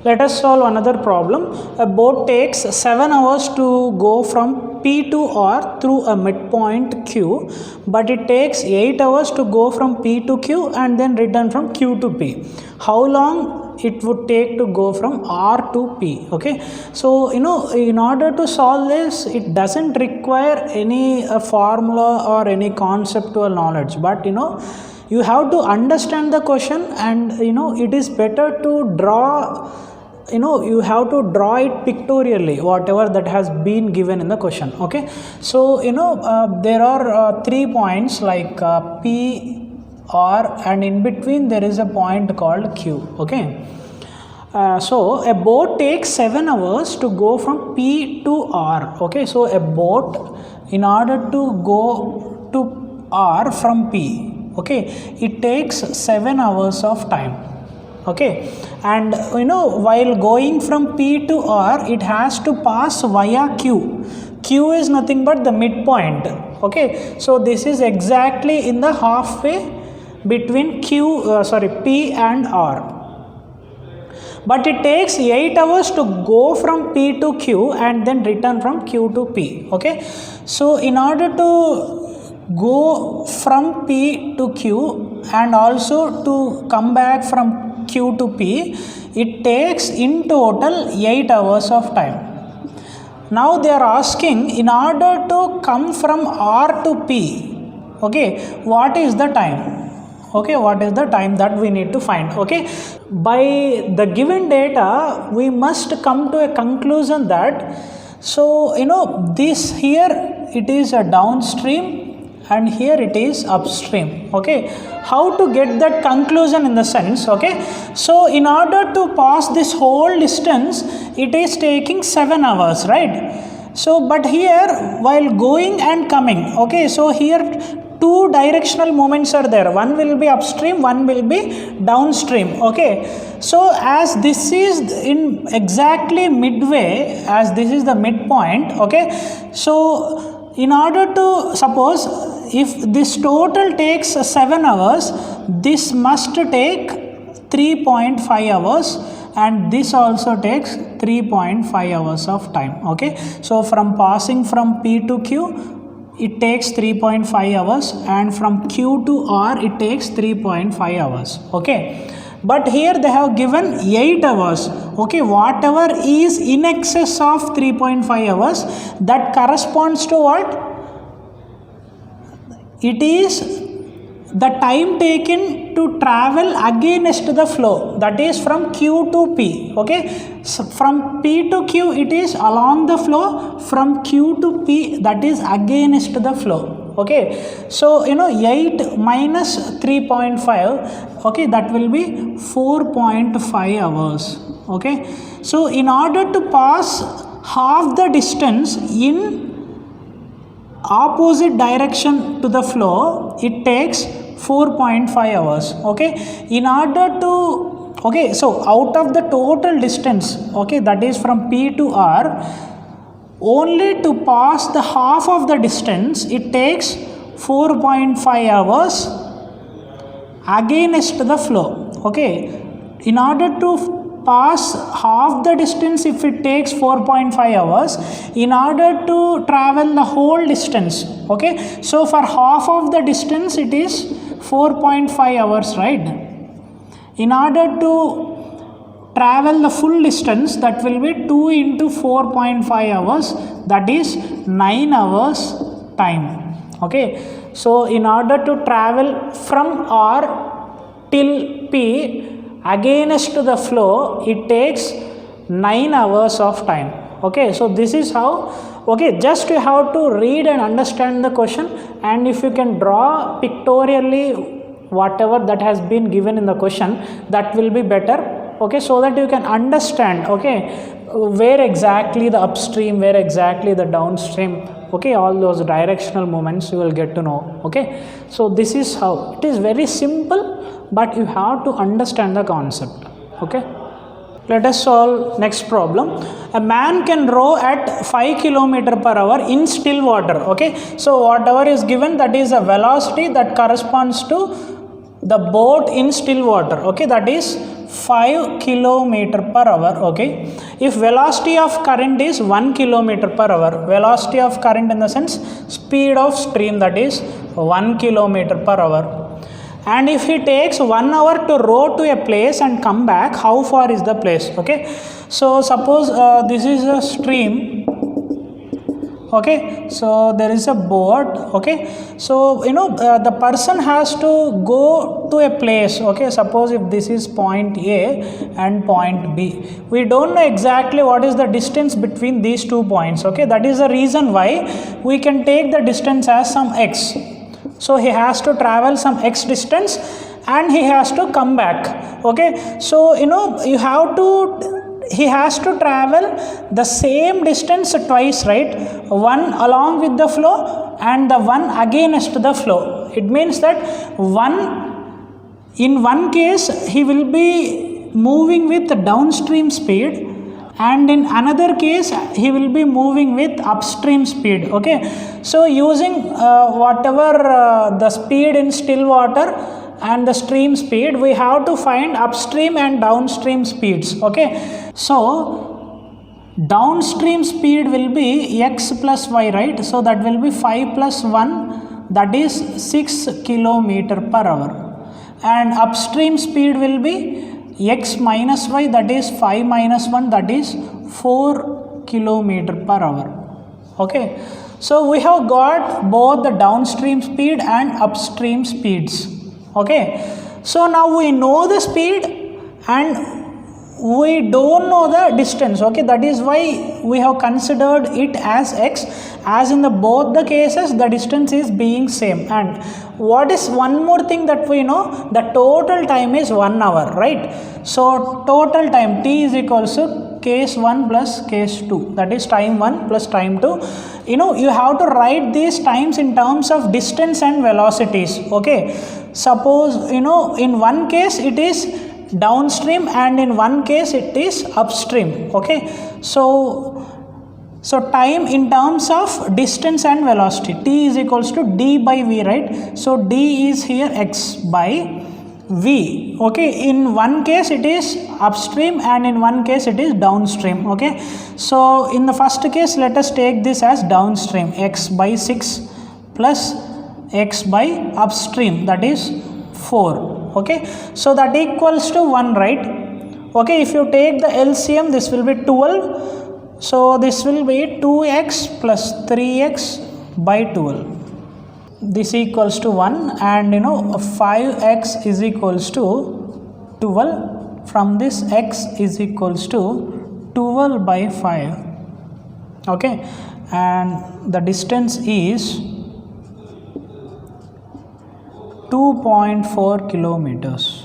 Let us solve another problem. A boat takes 7 hours to go from P to R through a midpoint Q, but it takes 8 hours to go from P to Q and then return from Q to P. How long it would take to go from R to P? Okay, so in order to solve this, it doesn't require any formula or any conceptual knowledge, but you have to understand the question, and it is better to draw, you have to draw it pictorially, whatever that has been given in the question. Okay, so there are 3 points like P, R, and in between there is a point called Q. Okay, so a boat takes 7 hours to go from P to R. Okay, so a boat, in order to go to R from P, okay, it takes 7 hours of time. Okay, and while going from P to R, it has to pass via Q. Q is nothing but the midpoint. Okay, so this is exactly in the halfway between P and R. But it takes 8 hours to go from P to Q and then return from Q to P. Okay, so in order to go from P to Q and also to come back from Q to P, it takes in total 8 hours of time. Now they are asking, in order to come from R to P, okay, what is the time? Okay, what is the time that we need to find? Okay, by the given data, we must come to a conclusion that, so this here it is a downstream and here it is upstream. Okay, how to get that conclusion in the sense, okay, so in order to pass this whole distance, it is taking 7 hours, right? So but here while going and coming, okay, so here two directional movements are there, one will be upstream, one will be downstream. Okay, so as this is in exactly midway, as this is the midpoint, okay, so in order to suppose if this total takes 7 hours, this must take 3.5 hours and this also takes 3.5 hours of time. Okay, so from passing from P to Q, it takes 3.5 hours, and from Q to R it takes 3.5 hours. Okay, but here they have given 8 hours. Okay, whatever is in excess of 3.5 hours, that corresponds to what? It is the time taken to travel against the flow, that is from Q to P. Okay, so from P to Q it is along the flow, from Q to P that is against the flow. Okay, so 8 minus 3.5, okay, that will be 4.5 hours. Okay, so in order to pass half the distance in opposite direction to the flow, it takes 4.5 hours. Okay, in order to, okay, so out of the total distance, okay, that is from P to R, only to pass the half of the distance, it takes 4.5 hours against the flow. Okay, in order to pass half the distance, if it takes 4.5 hours, in order to travel the whole distance, okay, so for half of the distance it is 4.5 hours, right? In order to travel the full distance, that will be 2 into 4.5 hours, that is 9 hours time. Okay, so in order to travel from R till P against the flow, it takes 9 hours of time. Okay, so this is how, okay, just you have to read and understand the question, and if you can draw pictorially whatever that has been given in the question, that will be better. Okay, so that you can understand, okay, where exactly the upstream, where exactly the downstream, okay, all those directional movements you will get to know. Okay, so this is how it is, very simple, but you have to understand the concept. Okay, let us solve next problem. A man can row at 5 km/h in still water. Okay, so whatever is given, that is a velocity that corresponds to the boat in still water. Okay, that is 5 kilometer per hour. Okay, if velocity of current is 1 kilometer per hour, velocity of current in the sense speed of stream, that is 1 kilometer per hour. And if he takes 1 hour to row to a place and come back, how far is the place? Okay, so suppose this is a stream. Okay, so there is a boat. Okay, so the person has to go to a place. Okay, suppose if this is point A and point B, we don't know exactly what is the distance between these 2 points. Okay, that is the reason why we can take the distance as some x. So he has to travel some x distance and he has to come back. Okay, so he has to travel the same distance twice, right? One along with the flow and the one against the flow. It means that in one case he will be moving with downstream speed, and in another case he will be moving with upstream speed. Okay, so using whatever the speed in still water and the stream speed, we have to find upstream and downstream speeds. Okay, so downstream speed will be x plus y, right? So that will be 5 plus 1, that is 6 kilometer per hour, and upstream speed will be x minus y, that is 5 minus 1, that is 4 kilometer per hour. Okay, so we have got both the downstream speed and upstream speeds. Okay, so now we know the speed and we don't know the distance. Okay, that is why we have considered it as x, as in both the cases the distance is being same. And what is one more thing that we know, the total time is 1 hour, right? So total time t is equals to case 1 plus case 2, that is time 1 plus time 2. You have to write these times in terms of distance and velocities. Okay, suppose in one case it is downstream and in one case it is upstream. Okay, so time in terms of distance and velocity, t is equals to d by v, right? So d is here x by v. Okay, in one case it is upstream and in one case it is downstream. Okay, so in the first case let us take this as downstream, x by 6 plus x by upstream, that is 4. Okay, so that equals to 1, right? Okay, if you take the LCM, this will be 12. So this will be 2x plus 3x by 12. This equals to 1, and 5x is equals to 12. From this x is equals to 12 by 5. Okay, and the distance is 2.4 kilometers.